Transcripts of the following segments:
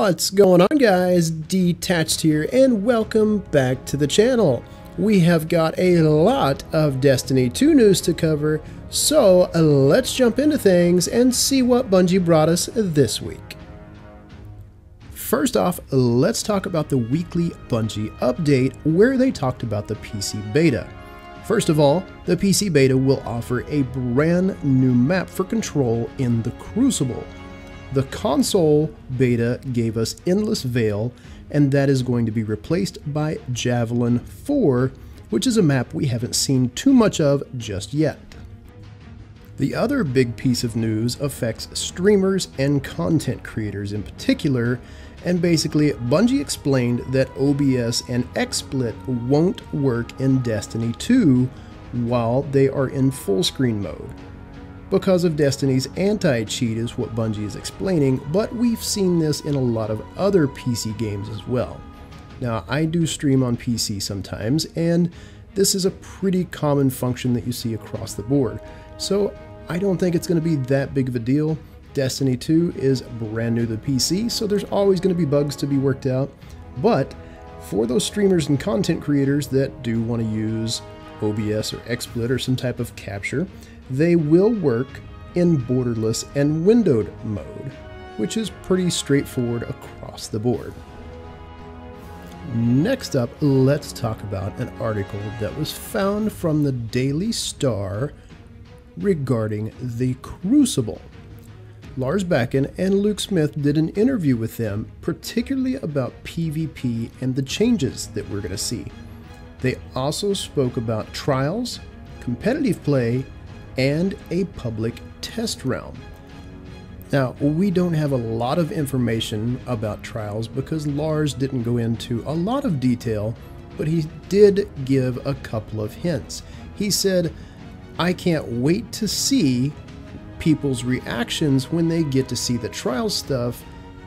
What's going on, guys? Detached here, and welcome back to the channel. We have got a lot of Destiny 2 news to cover, so let's jump into things and see what Bungie brought us this week. First off, let's talk about the weekly Bungie update where they talked about the PC beta. First of all, the PC beta will offer a brand new map for control in the Crucible. The console beta gave us Endless Vale, and that is going to be replaced by Javelin 4, which is a map we haven't seen too much of just yet. The other big piece of news affects streamers and content creators in particular, and basically Bungie explained that OBS and XSplit won't work in Destiny 2 while they are in full screen mode. Because of Destiny's anti-cheat is what Bungie is explaining, but we've seen this in a lot of other PC games as well. Now, I do stream on PC sometimes, and this is a pretty common function that you see across the board. So I don't think it's going to be that big of a deal. Destiny 2 is brand new to the PC, so there's always going to be bugs to be worked out. But for those streamers and content creators that do want to use OBS or XSplit or some type of capture, they will work in borderless and windowed mode, which is pretty straightforward across the board. Next up, let's talk about an article that was found from the Daily Star regarding the Crucible. Lars Bakken and Luke Smith did an interview with them, particularly about PvP and the changes that we're going to see. They also spoke about trials, competitive play, and a public test realm. Now, we don't have a lot of information about trials because Lars didn't go into a lot of detail, but he did give a couple of hints. He said, "I can't wait to see people's reactions when they get to see the trial stuff."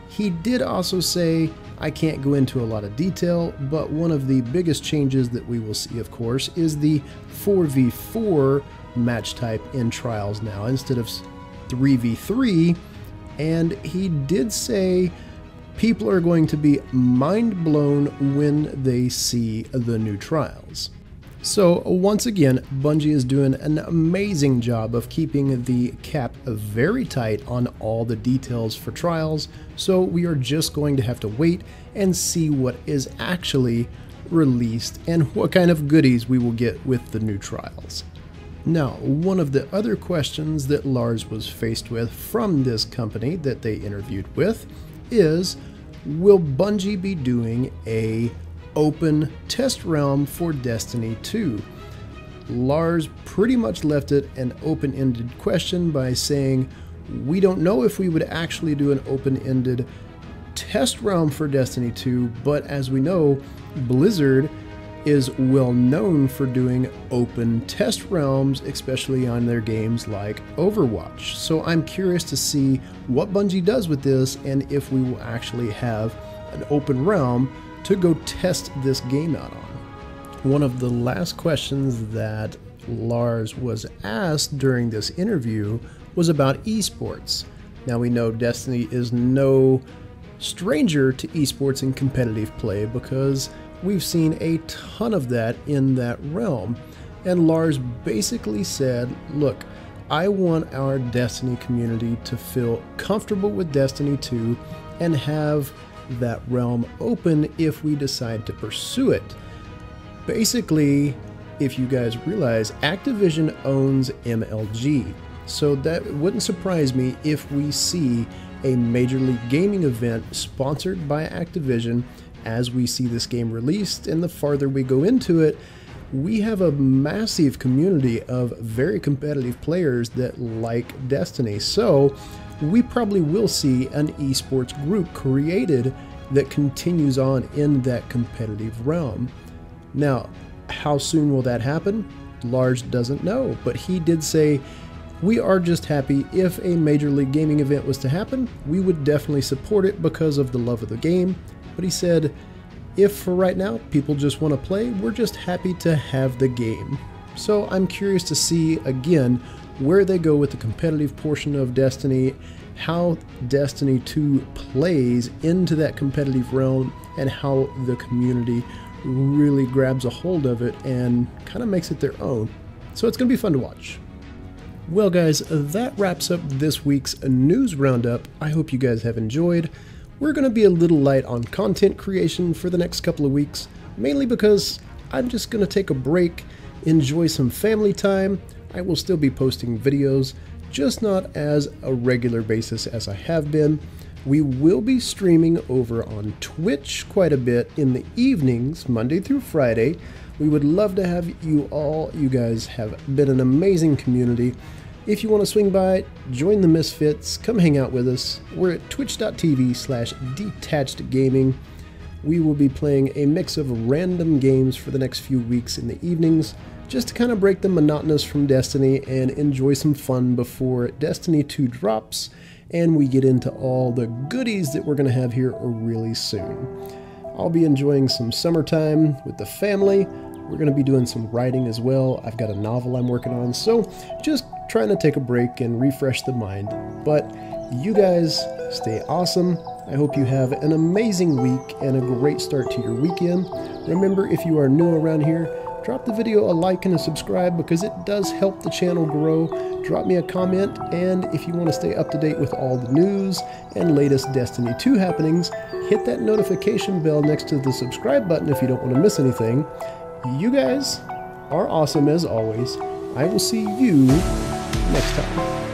He did also say, "I can't go into a lot of detail, but one of the biggest changes that we will see, of course, is the 4v4 match type in trials now instead of 3v3, and he did say people are going to be mind blown when they see the new trials." So once again, Bungie is doing an amazing job of keeping the cap very tight on all the details for trials, so we are just going to have to wait and see what is actually released and what kind of goodies we will get with the new trials. Now, one of the other questions that Lars was faced with from this company that they interviewed with is, will Bungie be doing a open test realm for Destiny 2? Lars pretty much left it an open-ended question by saying, "We don't know if we would actually do an open-ended test realm for Destiny 2, but as we know, Blizzard is well known for doing open test realms, especially on their games like Overwatch." So I'm curious to see what Bungie does with this and if we will actually have an open realm to go test this game out on. One of the last questions that Lars was asked during this interview was about esports. Now, we know Destiny is no stranger to esports and competitive play because we've seen a ton of that in that realm. And Lars basically said, "Look, I want our Destiny community to feel comfortable with Destiny 2 and have that realm open if we decide to pursue it." Basically, if you guys realize, Activision owns MLG, so that wouldn't surprise me if we see a Major League Gaming event sponsored by Activision as we see this game released. And the farther we go into it, we have a massive community of very competitive players that like Destiny, so we probably will see an esports group created that continues on in that competitive realm. Now, how soon will that happen? Lars doesn't know, but he did say, "We are just happy if a Major League Gaming event was to happen. We would definitely support it because of the love of the game." But he said, "If for right now people just want to play, we're just happy to have the game." So I'm curious to see again where they go with the competitive portion of Destiny how Destiny 2 plays into that competitive realm and how the community really grabs a hold of it and kind of makes it their own. So it's going to be fun to watch. Well guys, that wraps up this week's news roundup. I hope you guys have enjoyed. We're going to be a little light on content creation for the next couple of weeks, mainly because I'm just going to take a break, enjoy some family time. I will still be posting videos, just not as a regular basis as I have been. We will be streaming over on Twitch quite a bit in the evenings, Monday through Friday. We would love to have you all. You guys have been an amazing community. If you want to swing by, join the Misfits, come hang out with us. We're at twitch.tv/detachedgaming. We will be playing a mix of random games for the next few weeks in the evenings, just to kind of break the monotonous from Destiny and enjoy some fun before Destiny 2 drops and we get into all the goodies that we're going to have here really soon. I'll be enjoying some summertime with the family. We're going to be doing some writing as well. I've got a novel I'm working on, so just trying to take a break and refresh the mind. But you guys stay awesome. I hope you have an amazing week and a great start to your weekend. Remember, if you are new around here, drop the video a like and a subscribe because it does help the channel grow. Drop me a comment, and if you want to stay up to date with all the news and latest Destiny 2 happenings, hit that notification bell next to the subscribe button if you don't want to miss anything. You guys are awesome as always. I will see you next time.